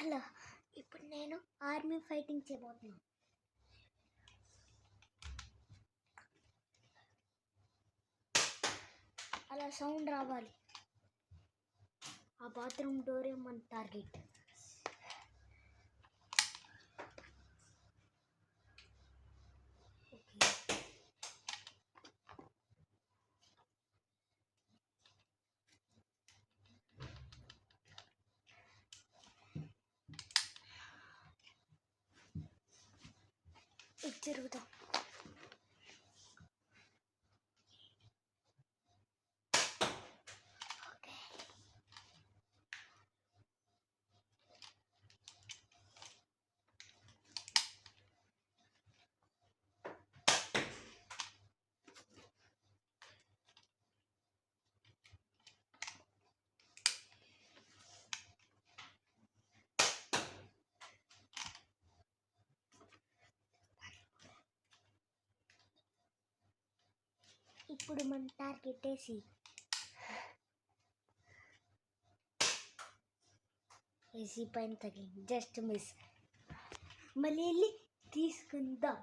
Hello, ఇప్పుడు నేను army fighting చేయబోతున్నాను. అలా సౌండ్ రావాలి. ఆ బాత్రూమ్ డోరే మన టార్గెట్. ఇటు జరుగుతాం. ఇప్పుడు మన టార్గెట్ ఏసీ పైన తగిలింది, జస్ట్ మిస్. మళ్ళీ వెళ్ళి తీసుకుందాం.